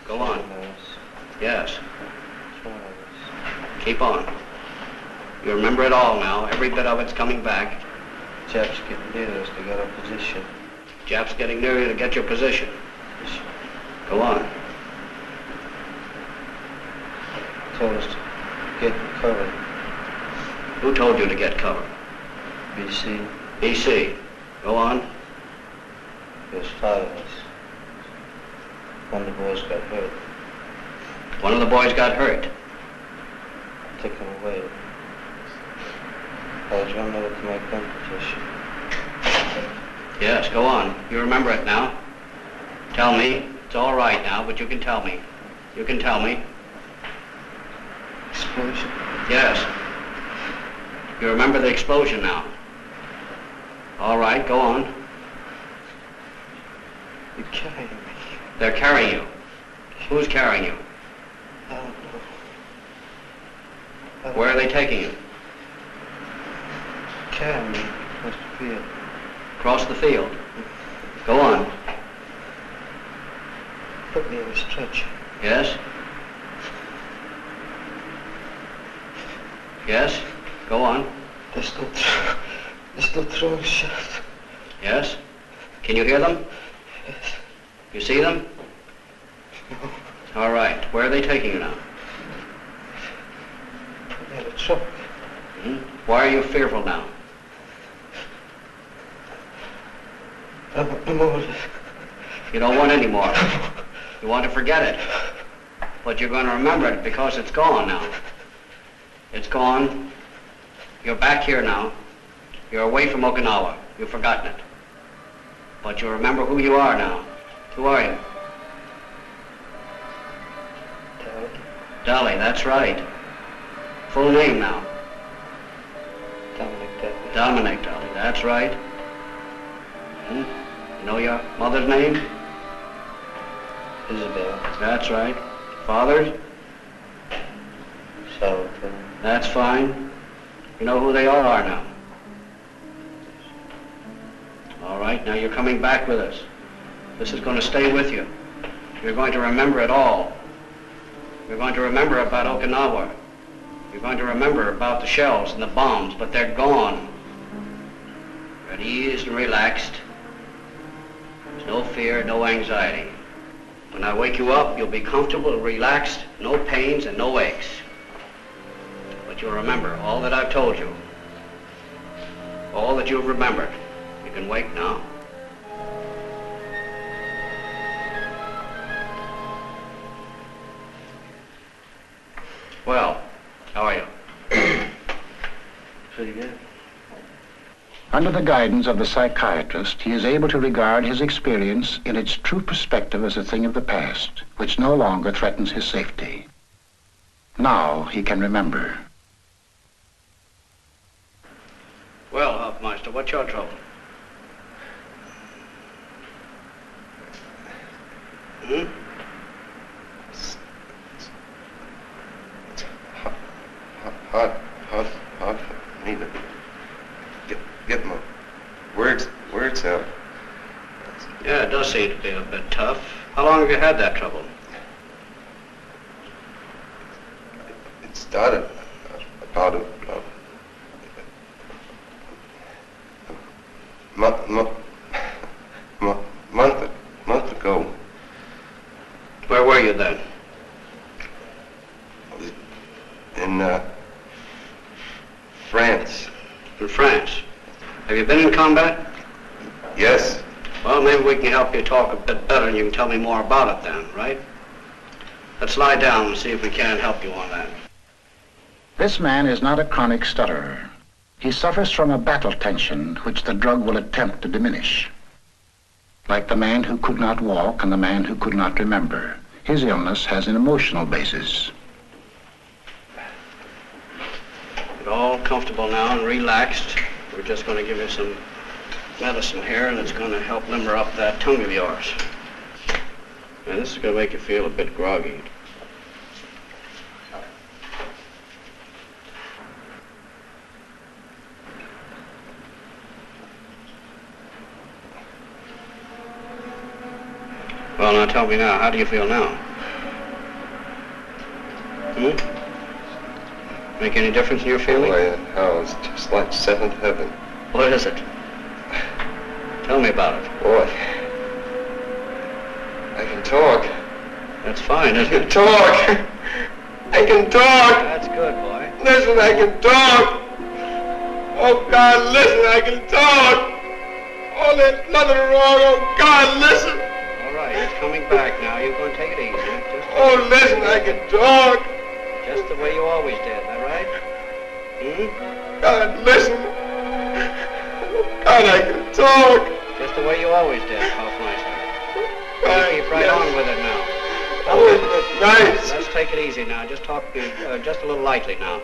Speaker 7: Go on. Yes. Keep on. You remember it all now. Every bit of it's coming back.
Speaker 5: Japs getting near us to get our position.
Speaker 7: Japs getting near you to get your position. Go on.
Speaker 5: Told us to get cover.
Speaker 7: Who told you to get cover?
Speaker 5: BC.
Speaker 7: BC. Go on.
Speaker 5: There's 5 of us. One of the boys got hurt.
Speaker 7: One of the boys got hurt.
Speaker 5: Took him away. I was running over to my gun position.
Speaker 7: Yes, go on. You remember it now. Tell me. It's all right now, but you can tell me. You can tell me.
Speaker 5: Explosion?
Speaker 7: Yes. You remember the explosion now. All right, go on.
Speaker 5: You're carrying me.
Speaker 7: They're carrying you. Who's carrying you?
Speaker 5: I don't know.
Speaker 7: Where are they taking you?
Speaker 5: Carrying me across the field.
Speaker 7: Across the field. Go on.
Speaker 5: Put me in a stretcher.
Speaker 7: Yes? Yes? Go on.
Speaker 5: They're still throwing shots.
Speaker 7: Yes? Can you hear them?
Speaker 5: Yes.
Speaker 7: You see them?
Speaker 5: No.
Speaker 7: All right. Where are they taking you now?
Speaker 5: Put me in a truck.
Speaker 7: Why are you fearful now?
Speaker 5: I want no more.
Speaker 7: You don't want any more. You want to forget it. But you're going to remember it because it's gone now. It's gone. You're back here now. You're away from Okinawa. You've forgotten it. But you remember who you are now. Who are you?
Speaker 5: Dolly.
Speaker 7: Dolly, that's right. Full name now.
Speaker 5: Dominic Dolly.
Speaker 7: Dominic Dolly, that's right. You know your mother's name?
Speaker 5: Isabel.
Speaker 7: That's right. Father's?
Speaker 5: Salvatore.
Speaker 7: That's fine. You know who they all are now. All right, now you're coming back with us. This is going to stay with you. You're going to remember it all. You're going to remember about Okinawa. You're going to remember about the shells and the bombs, but they're gone. You're at ease and relaxed. There's no fear, no anxiety. When I wake you up, you'll be comfortable, relaxed, no pains and no aches. But you'll remember all that I've told you. All that you've remembered. You can wake now. Well, how are you?
Speaker 5: Pretty good.
Speaker 2: Under the guidance of the psychiatrist, he is able to regard his experience in its true perspective as a thing of the past, which no longer threatens his safety. Now he can remember.
Speaker 7: Well, Hofmeister, what's your trouble? could be a bit tough. How long have you had that trouble?
Speaker 8: It started about a month ago.
Speaker 7: Where were you then?
Speaker 8: I was in France.
Speaker 7: In France. Have you been in combat?
Speaker 8: Yes.
Speaker 7: Well, maybe we can help you talk a bit better and you can tell me more about it then, right? Let's lie down and see if we can help you on that.
Speaker 2: This man is not a chronic stutterer. He suffers from a battle tension which the drug will attempt to diminish. Like the man who could not walk and the man who could not remember, his illness has an emotional basis.
Speaker 7: Get all comfortable now and relaxed. We're just going to give you some medicine here, and it's going to help limber up that tongue of yours. And this is going to make you feel a bit groggy. Well, now tell me now, how do you feel now? Make any difference in your feeling?
Speaker 8: Oh, it's just like seventh heaven.
Speaker 7: What is it? Tell me about it.
Speaker 8: Boy, I can talk.
Speaker 7: That's fine, isn't it?
Speaker 8: Talk! I can talk!
Speaker 7: That's good, boy.
Speaker 8: Listen, I can talk! Oh, God, listen, I can talk! Oh, there's nothing wrong. Oh, God, listen!
Speaker 7: All right, it's coming back now. You're going to take it easy.
Speaker 8: Oh, listen, I can talk!
Speaker 7: Just the way you always did, is that right?
Speaker 8: God, listen! Oh, God, I can talk!
Speaker 7: Just the way you always did, Hoffmeister. You keep right on with it now.
Speaker 8: Oh, nice.
Speaker 7: Let's take it easy now. Just talk just a little lightly now.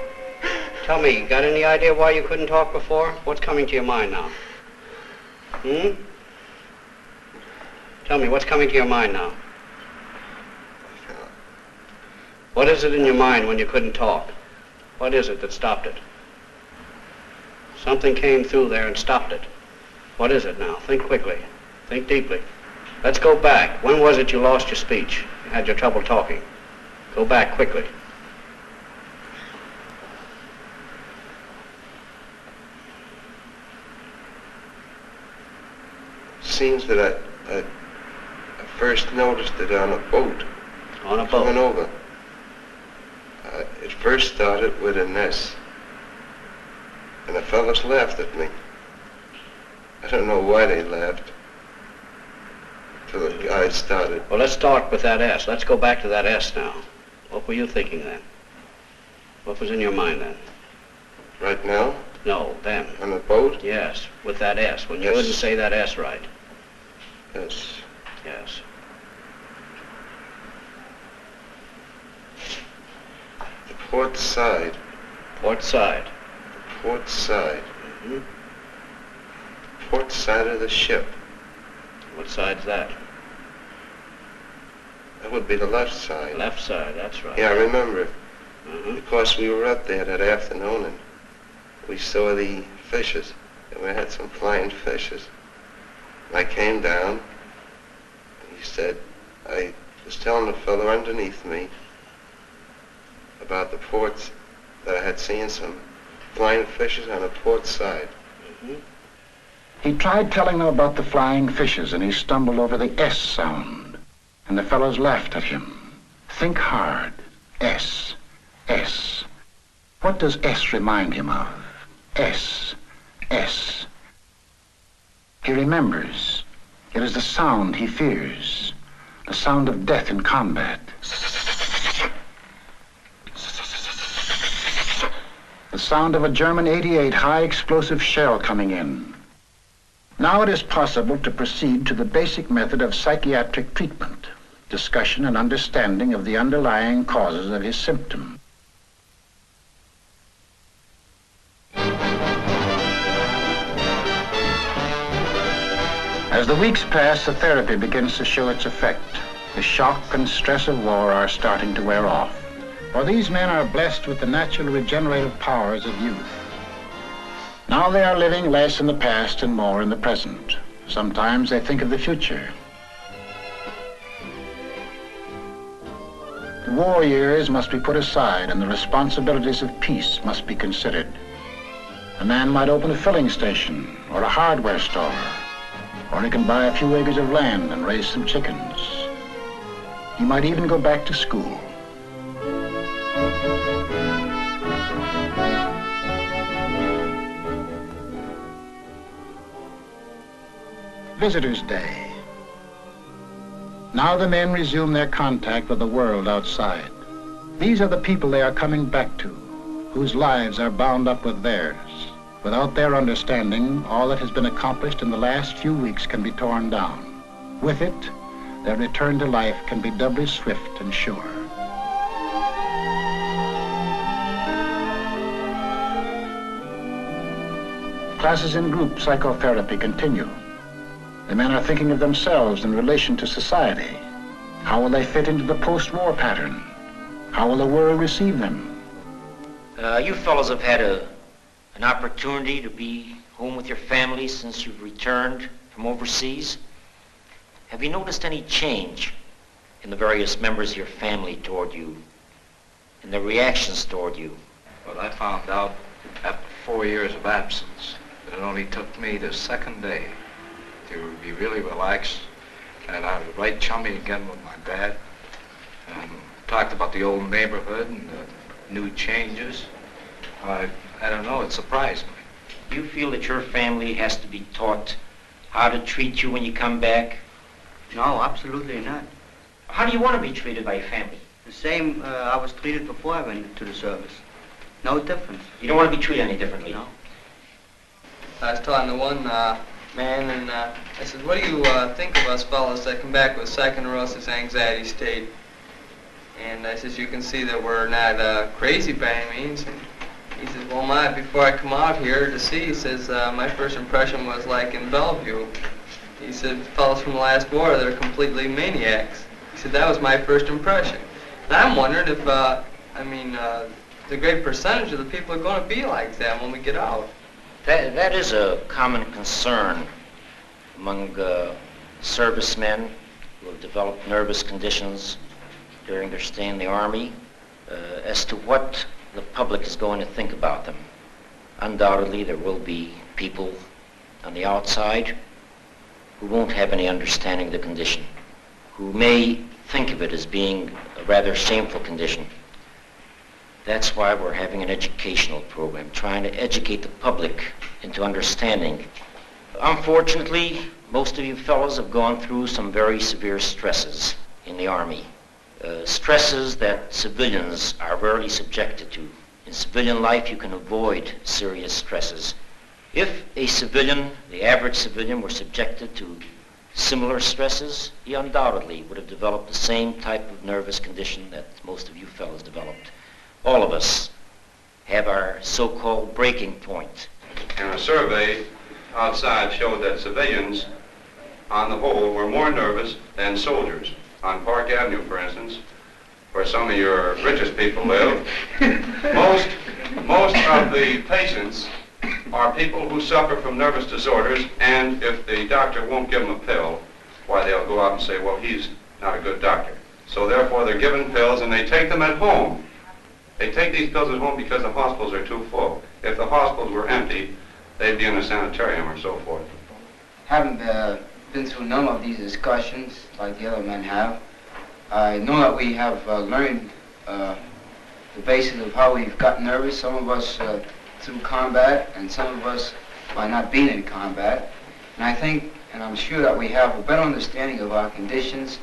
Speaker 7: Tell me, got any idea why you couldn't talk before? What's coming to your mind now? Tell me, what's coming to your mind now? What is it in your mind when you couldn't talk? What is it that stopped it? Something came through there and stopped it. What is it now? Think quickly. Think deeply. Let's go back. When was it you lost your speech? You had your trouble talking. Go back quickly.
Speaker 8: Seems that I first noticed it on a boat.
Speaker 7: On a boat?
Speaker 8: Coming over. It first started with an S. And the fellas laughed at me. I don't know why they laughed. Till the guy started.
Speaker 7: Well, let's start with that S. Let's go back to that S now. What were you thinking then? What was in your mind then?
Speaker 8: Right now?
Speaker 7: No, then.
Speaker 8: On the boat?
Speaker 7: Yes, with that S. When you couldn't say that S right.
Speaker 8: Yes.
Speaker 7: Yes.
Speaker 8: The port side.
Speaker 7: Port side.
Speaker 8: The port side. Port side of the ship.
Speaker 7: What side's that?
Speaker 8: That would be the left side.
Speaker 7: Left side, that's right.
Speaker 8: Yeah, I remember. Because we were up there that afternoon and we saw the fishes. And we had some flying fishes. And I came down and he said, I was telling the fellow underneath me about the ports that I had seen some flying fishes on the port side.
Speaker 2: He tried telling them about the flying fishes and he stumbled over the S sound. And the fellows laughed at him. Think hard. S. S. What does S remind him of? S. S. He remembers. It is the sound he fears. The sound of death in combat. The sound of a German 88 high explosive shell coming in. Now it is possible to proceed to the basic method of psychiatric treatment, discussion and understanding of the underlying causes of his symptom. As the weeks pass, the therapy begins to show its effect. The shock and stress of war are starting to wear off. For these men are blessed with the natural regenerative powers of youth. Now they are living less in the past and more in the present. Sometimes they think of the future. The war years must be put aside and the responsibilities of peace must be considered. A man might open a filling station or a hardware store, or he can buy a few acres of land and raise some chickens. He might even go back to school. Visitors' Day. Now the men resume their contact with the world outside. These are the people they are coming back to, whose lives are bound up with theirs. Without their understanding, all that has been accomplished in the last few weeks can be torn down. With it, their return to life can be doubly swift and sure. Classes in group psychotherapy continue. The men are thinking of themselves in relation to society. How will they fit into the post-war pattern? How will the world receive them?
Speaker 11: You fellows have had an opportunity to be home with your families since you've returned from overseas. Have you noticed any change in the various members of your family toward you, in their reactions toward you?
Speaker 12: Well, I found out after 4 years of absence that it only took me the second day to be really relaxed, and I was right chummy again with my dad, and talked about the old neighborhood and the new changes. I don't know, it surprised me.
Speaker 11: Do you feel that your family has to be taught how to treat you when you come back?
Speaker 5: No, absolutely not.
Speaker 11: How do you want to be treated by your family?
Speaker 5: The same I was treated before I went into the service. No difference.
Speaker 11: You don't want to be treated any differently?
Speaker 5: No.
Speaker 6: I was talking to one man, and I said, what do you think of us fellas that come back with psychoneurosis anxiety state? And I says, you can see that we're not crazy by any means. And he says, well, before I come out here to see, he says, my first impression was like in Bellevue. He said, fellas from the last war, they're completely maniacs. He said, that was my first impression. And I'm wondering if, the great percentage of the people are going to be like that when we get out.
Speaker 11: That is a common concern among servicemen who have developed nervous conditions during their stay in the Army as to what the public is going to think about them. Undoubtedly, there will be people on the outside who won't have any understanding of the condition, who may think of it as being a rather shameful condition. That's why we're having an educational program, trying to educate the public into understanding. Unfortunately, most of you fellows have gone through some very severe stresses in the Army. Stresses that civilians are rarely subjected to. In civilian life, you can avoid serious stresses. If a civilian, the average civilian, were subjected to similar stresses, he undoubtedly would have developed the same type of nervous condition that most of you fellows developed. All of us have our so-called breaking point.
Speaker 14: And a survey outside showed that civilians, on the whole, were more nervous than soldiers. On Park Avenue, for instance, where some of your richest people live, most of the patients are people who suffer from nervous disorders, and if the doctor won't give them a pill, why, they'll go out and say, well, he's not a good doctor. So therefore, they're given pills, and they take them at home. They take these pills at home because the hospitals are too full. If the hospitals were empty, they'd be in a sanitarium or so forth.
Speaker 5: Haven't been through none of these discussions like the other men have. I know that we have learned the basis of how we've gotten nervous, some of us through combat and some of us by not being in combat. And I think, and I'm sure that we have a better understanding of our conditions.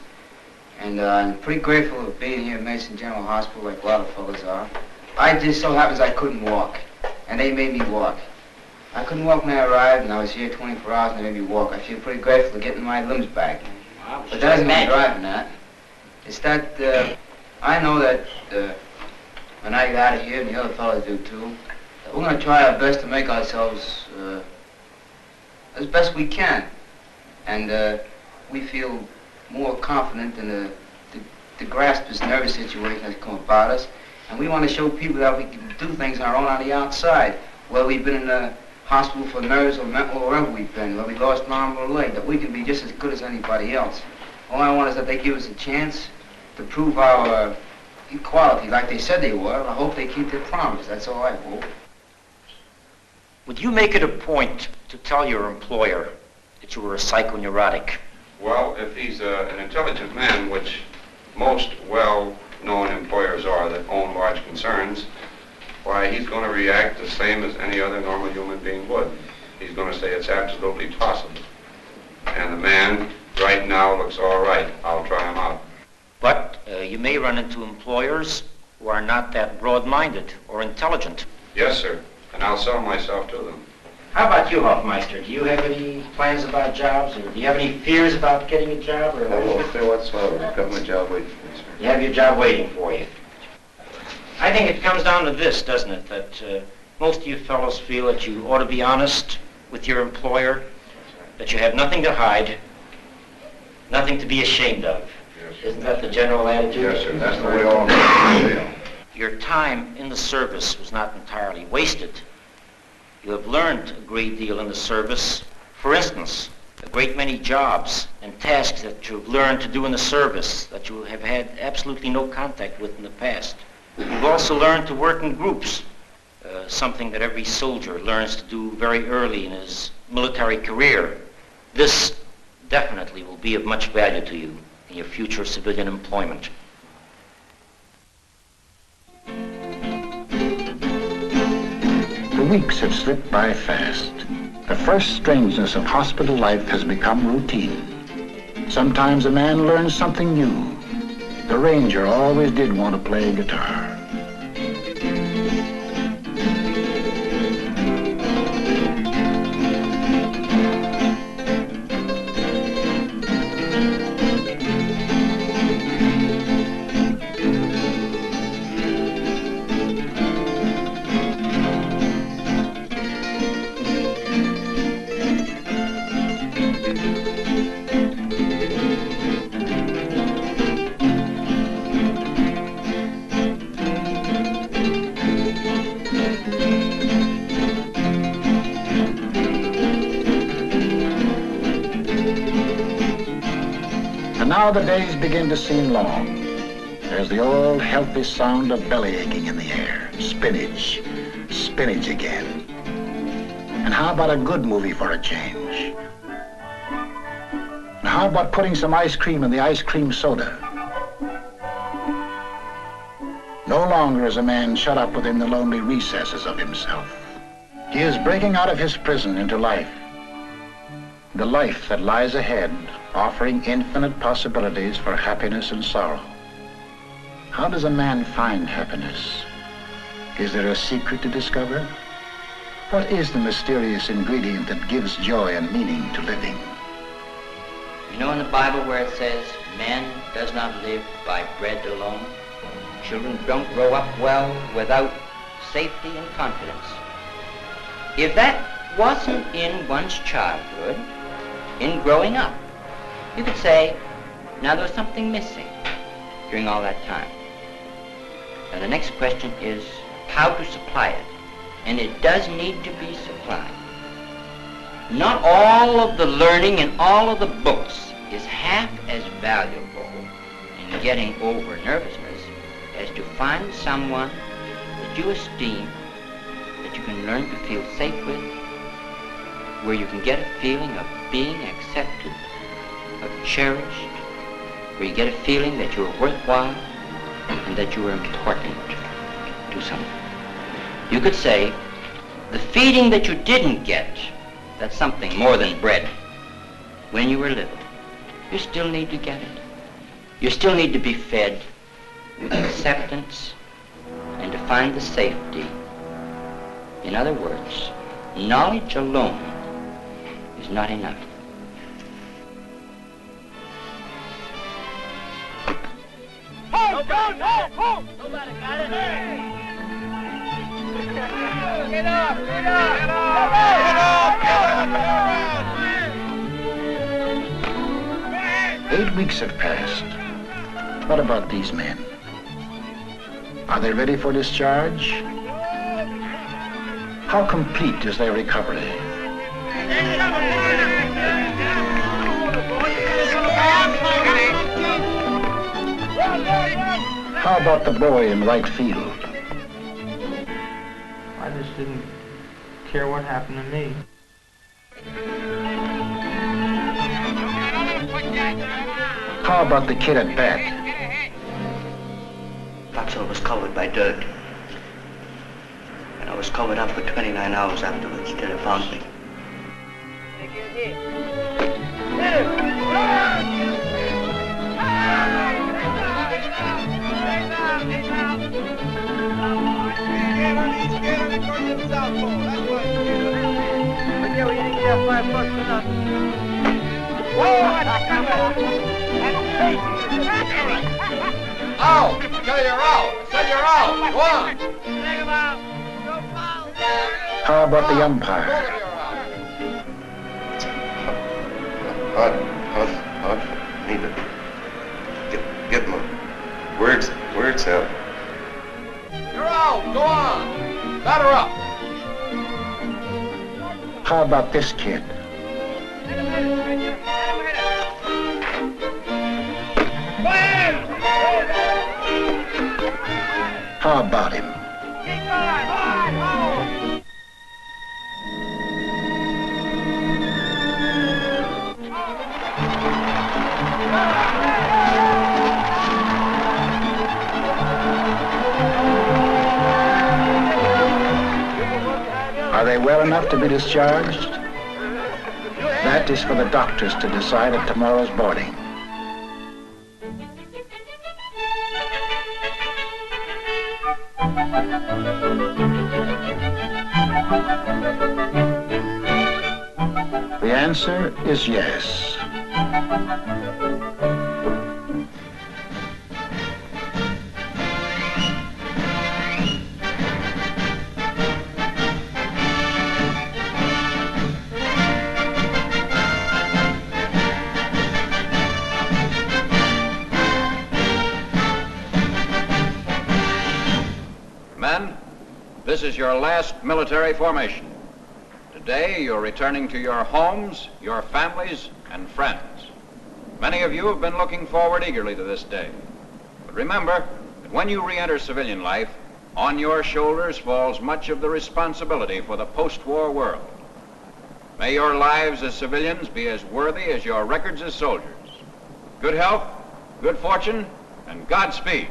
Speaker 5: And I'm pretty grateful of being here at Mason General Hospital like a lot of fellas are. I just so happens I couldn't walk, and they made me walk. I couldn't walk when I arrived, and I was here 24 hours, and they made me walk. I feel pretty grateful for getting my limbs back. But that isn't my driving that. It's that I know that when I get out of here, and the other fellas do too, that we're going to try our best to make ourselves as best we can. And we feel more confident in to grasp this nervous situation that's come about us. And we want to show people that we can do things on our own on the outside. Whether we've been in a hospital for nerves or mental or wherever we've been, whether we lost an arm or a leg, that we can be just as good as anybody else. All I want is that they give us a chance to prove our equality like they said they were, and I hope they keep their promise. That's all I hope.
Speaker 11: Would you make it a point to tell your employer that you were a psychoneurotic?
Speaker 14: Well, if he's an intelligent man, which most well-known employers are that own large concerns, why, he's going to react the same as any other normal human being would. He's going to say it's absolutely possible. And the man right now looks all right. I'll try him out.
Speaker 11: But you may run into employers who are not that broad-minded or intelligent.
Speaker 14: Yes, sir. And I'll sell myself to them.
Speaker 11: How about you, Hoffmeister? Do you have any plans about jobs, or do you have any fears about getting a job? Or
Speaker 8: No fear whatsoever. I've got my job waiting for me, sir.
Speaker 11: You have your job waiting for you. I think it comes down to this, doesn't it? That most of you fellows feel that you ought to be honest with your employer, that you have nothing to hide, nothing to be ashamed of. Yes, isn't that the general attitude?
Speaker 8: Yes, sir. That's the way all feel.
Speaker 11: Your time in the service was not entirely wasted. You have learned a great deal in the service. For instance, a great many jobs and tasks that you've learned to do in the service that you have had absolutely no contact with in the past. You've also learned to work in groups, something that every soldier learns to do very early in his military career. This definitely will be of much value to you in your future civilian employment.
Speaker 2: The weeks have slipped by fast. The first strangeness of hospital life has become routine. Sometimes a man learns something new. The Ranger always did want to play guitar. Now the days begin to seem long. There's the old healthy sound of belly aching in the air. Spinach. Spinach again. And how about a good movie for a change? And how about putting some ice cream in the ice cream soda? No longer is a man shut up within the lonely recesses of himself. He is breaking out of his prison into life. The life that lies ahead, offering infinite possibilities for happiness and sorrow. How does a man find happiness? Is there a secret to discover? What is the mysterious ingredient that gives joy and meaning to living?
Speaker 11: You know in the Bible where it says, man does not live by bread alone? Children don't grow up well without safety and confidence. If that wasn't in one's childhood, in growing up, you could say, now there was something missing during all that time. Now the next question is how to supply it. And it does need to be supplied. Not all of the learning in all of the books is half as valuable in getting over nervousness as to find someone that you esteem, that you can learn to feel safe with, where you can get a feeling of being accepted, of cherished, where you get a feeling that you're worthwhile and that you are important to someone. You could say, the feeding that you didn't get, that's something more than bread, when you were little, you still need to get it. You still need to be fed with acceptance and to find the safety. In other words, knowledge alone is not enough.
Speaker 15: Nobody got it. Get up! Get up! Get up! Get up!
Speaker 2: 8 weeks have passed. What about these men? Are they ready for discharge? How complete is their recovery? How about the boy in right field?
Speaker 6: I just didn't care what happened to me.
Speaker 2: How about the kid at bat?
Speaker 7: Foxhole was covered by dirt. And I was covered up for 29 hours afterwards till they found me.
Speaker 15: Out! Tell you're out! Say you're out! Go on!
Speaker 2: How about the umpire?
Speaker 8: Hard for me to get my words out.
Speaker 15: You're out! Go on! Batter up!
Speaker 2: How about this kid? How about him? Are they well enough to be discharged? That is for the doctors to decide at tomorrow's boarding. The answer is yes.
Speaker 12: Men, this is your last military formation. Today, you're returning to your homes, your families, and friends. Many of you have been looking forward eagerly to this day. But remember that when you re-enter civilian life, on your shoulders falls much of the responsibility for the post-war world. May your lives as civilians be as worthy as your records as soldiers. Good health, good fortune, and Godspeed.